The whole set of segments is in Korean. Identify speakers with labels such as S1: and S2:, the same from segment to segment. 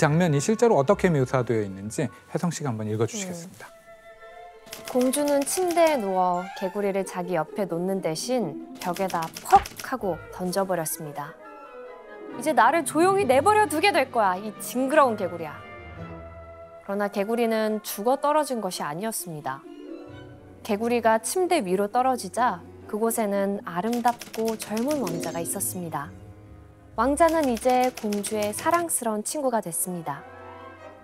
S1: 장면이 실제로 어떻게 묘사되어 있는지 혜성 씨가 한번 읽어주시겠습니다.
S2: 공주는 침대에 누워 개구리를 자기 옆에 놓는 대신 벽에다 퍽 하고 던져버렸습니다. 이제 나를 조용히 내버려 두게 될 거야, 이 징그러운 개구리야. 그러나 개구리는 죽어 떨어진 것이 아니었습니다. 개구리가 침대 위로 떨어지자 그곳에는 아름답고 젊은 왕자가 있었습니다. 왕자는 이제 공주의 사랑스러운 친구가 됐습니다.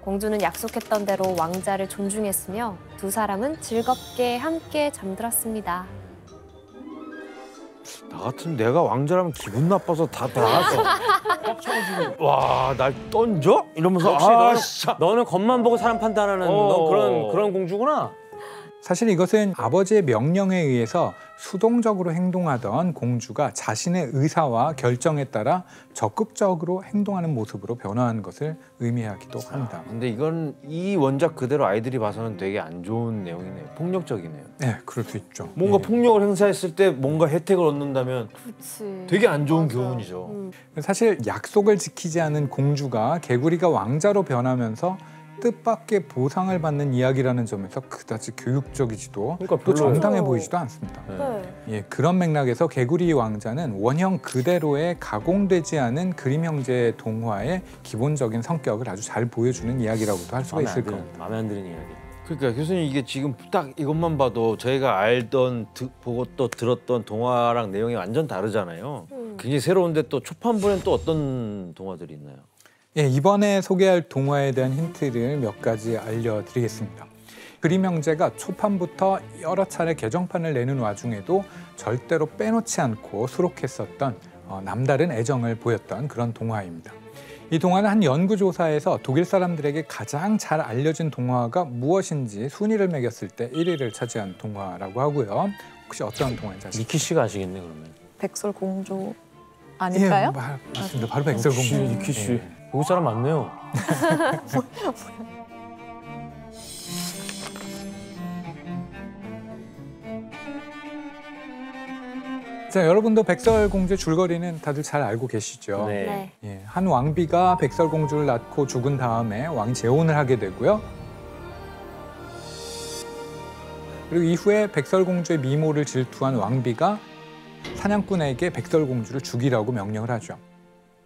S2: 공주는 약속했던 대로 왕자를 존중했으며 두 사람은 즐겁게 함께 잠들었습니다.
S3: 나 같으면 내가 왕자라면 기분 나빠서 다 나가서 와, 날 던져? 이러면서
S4: 역시 너는 겉만 보고 사람 판단하는 너 그런 공주구나.
S1: 사실 이것은 아버지의 명령에 의해서 수동적으로 행동하던 공주가 자신의 의사와 결정에 따라 적극적으로 행동하는 모습으로 변화한 것을 의미하기도 합니다.
S3: 근데 이건 이 원작 그대로 아이들이 봐서는 되게 안 좋은 내용이네요. 폭력적이네요.
S1: 네, 그럴 수 있죠.
S3: 뭔가 폭력을 행사했을 때 뭔가 혜택을 얻는다면
S2: 그치.
S3: 되게 안 좋은 교훈이죠.
S1: 사실 약속을 지키지 않은 공주가 개구리가 왕자로 변하면서 뜻밖의 보상을 받는 이야기라는 점에서 그다지 교육적이지도 또 정당해 보이지도 않습니다. 예, 그런 맥락에서 개구리 왕자는 원형 그대로의 가공되지 않은 그림 형제 동화의 기본적인 성격을 아주 잘 보여주는 이야기라고도 할 수가 있을 겁니다.
S4: 마음에 안 드는 이야기.
S3: 그러니까 교수님, 이게 지금 딱 이것만 봐도 저희가 알던 보고 또 들었던 동화랑 내용이 완전 다르잖아요. 굉장히 새로운데 또 초판본엔 또 어떤 동화들이 있나요?
S1: 예, 이번에 소개할 동화에 대한 힌트를 몇 가지 알려드리겠습니다. 그림 형제가 초판부터 여러 차례 개정판을 내는 와중에도 절대로 빼놓지 않고 수록했었던 남다른 애정을 보였던 그런 동화입니다. 이 동화는 한 연구조사에서 독일 사람들에게 가장 잘 알려진 동화가 무엇인지 순위를 매겼을 때 1위를 차지한 동화라고 하고요. 혹시 어떤 동화인지 아시죠?
S4: 니키 씨가 아시겠네, 그러면.
S5: 백설공주 아닐까요?
S1: 예, 맞습니다. 바로 백설공주.
S4: 니키 씨. 외국 사람 많네요.
S1: 자, 여러분도 백설공주의 줄거리는 다들 잘 알고 계시죠?
S2: 네.
S1: 예, 한 왕비가 백설공주를 낳고 죽은 다음에 왕이 재혼을 하게 되고요. 그리고 이후에 백설공주의 미모를 질투한 왕비가 사냥꾼에게 백설공주를 죽이라고 명령을 하죠.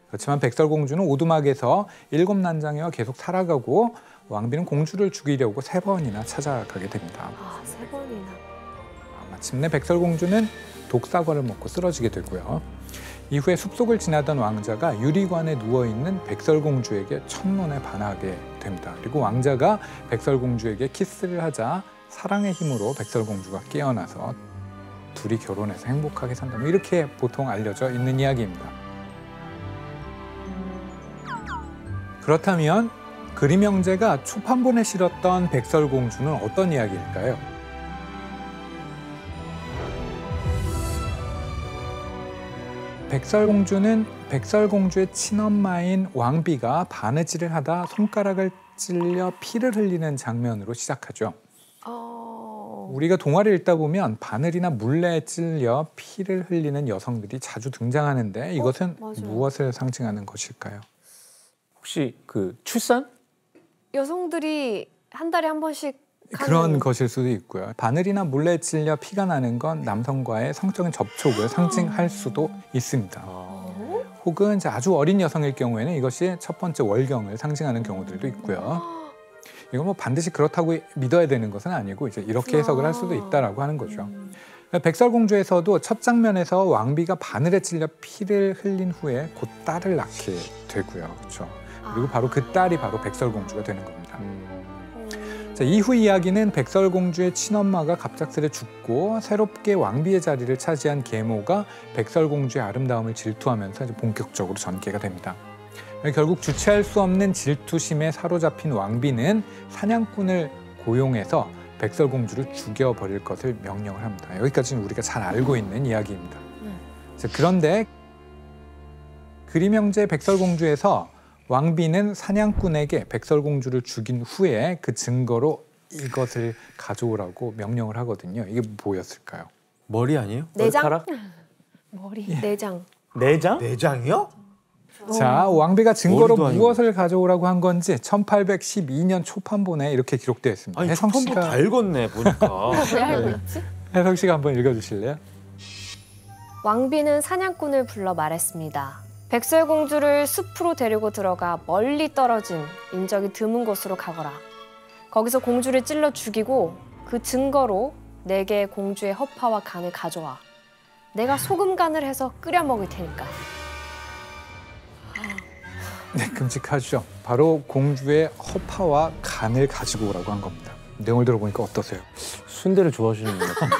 S1: 그렇지만 백설공주는 오두막에서 7난장이와 계속 살아가고 왕비는 공주를 죽이려고 3번이나 찾아가게 됩니다.
S2: 아, 3번이나.
S1: 마침내 백설공주는 독사과를 먹고 쓰러지게 되고요. 이후에 숲속을 지나던 왕자가 유리관에 누워있는 백설공주에게 첫눈에 반하게 됩니다. 그리고 왕자가 백설공주에게 키스를 하자 사랑의 힘으로 백설공주가 깨어나서 둘이 결혼해서 행복하게 산다. 이렇게 보통 알려져 있는 이야기입니다. 그렇다면 그림 형제가 초판본에 실었던 백설공주는 어떤 이야기일까요? 백설공주는 백설공주의 친엄마인 왕비가 바느질을 하다 손가락을 찔려 피를 흘리는 장면으로 시작하죠. 우리가 동화를 읽다 보면 바늘이나 물레에 찔려 피를 흘리는 여성들이 자주 등장하는데 이것은 무엇을 상징하는 것일까요?
S4: 혹시 그 출산?
S2: 여성들이 한 달에 한 번씩
S1: 그런 것일 수도 있고요. 바늘이나 물레에 찔려 피가 나는 건 남성과의 성적인 접촉을 상징할 수도 있습니다. 혹은 이제 아주 어린 여성일 경우에는 이것이 첫 번째 월경을 상징하는 경우들도 있고요. 이건 뭐 반드시 그렇다고 믿어야 되는 것은 아니고 이제 이렇게 해석을 할 수도 있다라고 하는 거죠. 백설공주에서도 첫 장면에서 왕비가 바늘에 찔려 피를 흘린 후에 곧 딸을 낳게 되고요. 그렇죠. 그리고 바로 그 딸이 바로 백설공주가 되는 겁니다. 자, 이후 이야기는 백설공주의 친엄마가 갑작스레 죽고 새롭게 왕비의 자리를 차지한 계모가 백설공주의 아름다움을 질투하면서 이제 본격적으로 전개가 됩니다. 결국 주체할 수 없는 질투심에 사로잡힌 왕비는 사냥꾼을 고용해서 백설공주를 죽여버릴 것을 명령을 합니다. 여기까지는 우리가 잘 알고 있는 이야기입니다. 자, 그런데 그림 형제 백설공주에서 왕비는 사냥꾼에게 백설공주를 죽인 후에 그 증거로 이것을 가져오라고 명령을 하거든요. 이게 뭐였을까요?
S3: 머리 아니에요?
S2: 내장?
S4: 머리카락?
S2: 머리. 내장.
S4: 내장?
S3: 내장이요?
S1: 자, 왕비가 증거로
S3: 머리도 아니고.
S1: 무엇을 가져오라고 한 건지 1812년 초판본에 이렇게 기록되어 있습니다.
S3: 아니
S1: 혜성
S3: 초판부
S1: 씨가
S3: 다 읽었네 보니까.
S2: 왜 알고 있지?
S1: 혜성 씨가 한번 읽어주실래요?
S2: 왕비는 사냥꾼을 불러 말했습니다. 백설공주를 숲으로 데리고 들어가 멀리 떨어진 인적이 드문 곳으로 가거라. 거기서 공주를 찔러 죽이고 그 증거로 내게 공주의 허파와 간을 가져와. 내가 소금 간을 해서 끓여 먹을 테니까.
S1: 네, 끔찍하죠. 바로 공주의 허파와 간을 가지고 오라고 한 겁니다. 내용을 들어보니까 어떠세요?
S4: 순대를 좋아하시는 분 같은데.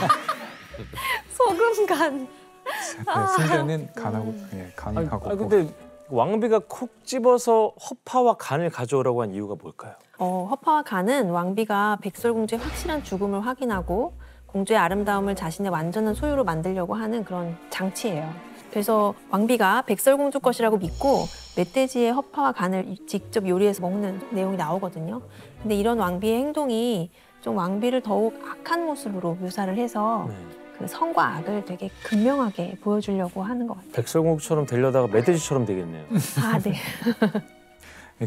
S2: 소금 간.
S1: 네, 순대는 간하고 간하고.
S4: 근데 왕비가 콕 집어서 허파와 간을 가져오라고 한 이유가 뭘까요?
S5: 허파와 간은 왕비가 백설공주의 확실한 죽음을 확인하고 공주의 아름다움을 자신의 완전한 소유로 만들려고 하는 그런 장치예요. 그래서 왕비가 백설공주 것이라고 믿고 멧돼지의 허파와 간을 직접 요리해서 먹는 내용이 나오거든요. 근데 이런 왕비의 행동이 좀 왕비를 더욱 악한 모습으로 묘사를 해서
S4: 네.
S5: 그 선과 악을 되게 극명하게 보여주려고 하는 것 같아요.
S4: 백설공주처럼 되려다가 멧돼지처럼 되겠네요.
S5: 아, 네.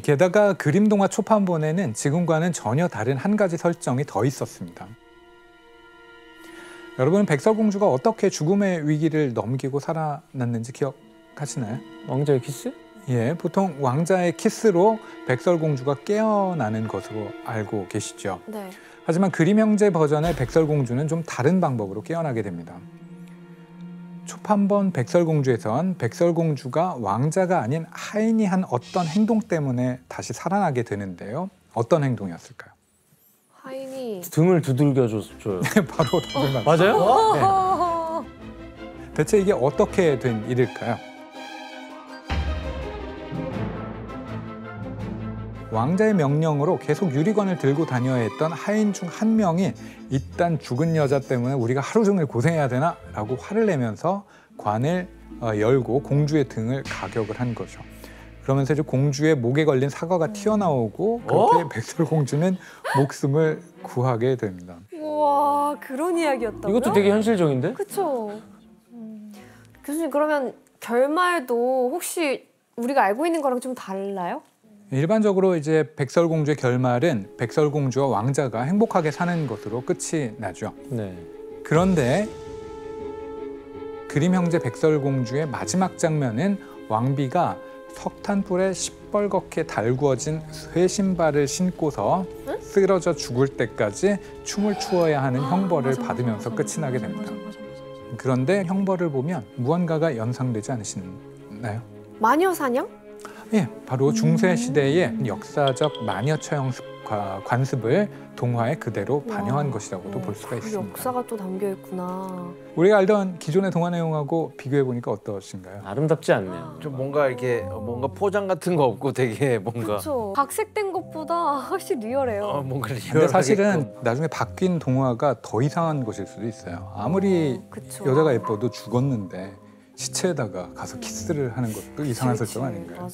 S1: 게다가 그림 동화 초판본에는 지금과는 전혀 다른 한 가지 설정이 더 있었습니다. 여러분, 백설공주가 어떻게 죽음의 위기를 넘기고 살아났는지 기억하시나요?
S4: 왕자의 키스?
S1: 예, 보통 왕자의 키스로 백설공주가 깨어나는 것으로 알고 계시죠.
S2: 네.
S1: 하지만 그림 형제 버전의 백설공주는 좀 다른 방법으로 깨어나게 됩니다. 초판본 백설공주에선 백설공주가 왕자가 아닌 하인이 한 어떤 행동 때문에 다시 살아나게 되는데요. 어떤 행동이었을까요?
S2: 하인이
S4: 등을 두들겨줘요.
S1: 바로 답을
S4: 맞아요?
S1: 대체 이게 어떻게 된 일일까요? 왕자의 명령으로 계속 유리관을 들고 다녀야 했던 하인 중 한 명이 이딴 죽은 여자 때문에 우리가 하루 종일 고생해야 되나? 라고 화를 내면서 관을 열고 공주의 등을 가격을 한 거죠. 그러면서 이제 공주의 목에 걸린 사과가 튀어나오고 그렇게 백설공주는 목숨을 구하게 됩니다.
S2: 우와, 그런 이야기였다고요?
S4: 이것도 되게 현실적인데?
S2: 그쵸. 교수님, 그러면 결말도 혹시 우리가 알고 있는 거랑 좀 달라요?
S1: 일반적으로 이제 백설공주의 결말은 백설공주와 왕자가 행복하게 사는 것으로 끝이 나죠.
S4: 네.
S1: 그런데 그림 형제 백설공주의 마지막 장면은 왕비가 석탄불에 시뻘겋게 달구어진 쇠신발을 신고서 쓰러져 죽을 때까지 춤을 추어야 하는 형벌을 받으면서 끝이 나게 됩니다. 그런데 형벌을 보면 무언가가 연상되지 않으시나요?
S2: 마녀사냥?
S1: 예, 바로 중세 시대의 역사적 마녀 처형 관습을 동화에 그대로 반영한 것이라고도 볼 수가
S2: 그
S1: 있습니다.
S2: 역사가 또 담겨 있구나.
S1: 우리가 알던 기존의 동화 내용하고 비교해 보니까 어떠신가요?
S4: 아름답지 않네요.
S3: 좀 뭔가 이렇게 뭔가 포장 같은 거 없고 되게 뭔가
S2: 그렇죠. 각색된 것보다 훨씬 리얼해요.
S3: 뭔가
S1: 근데
S3: 리얼하게끔.
S1: 사실은 나중에 바뀐 동화가 더 이상한 것일 수도 있어요. 아무리
S2: 그쵸.
S1: 여자가 예뻐도 죽었는데 시체에다가 가서 키스를 하는 것도 이상한 설정 아닌가요?
S2: 맞아.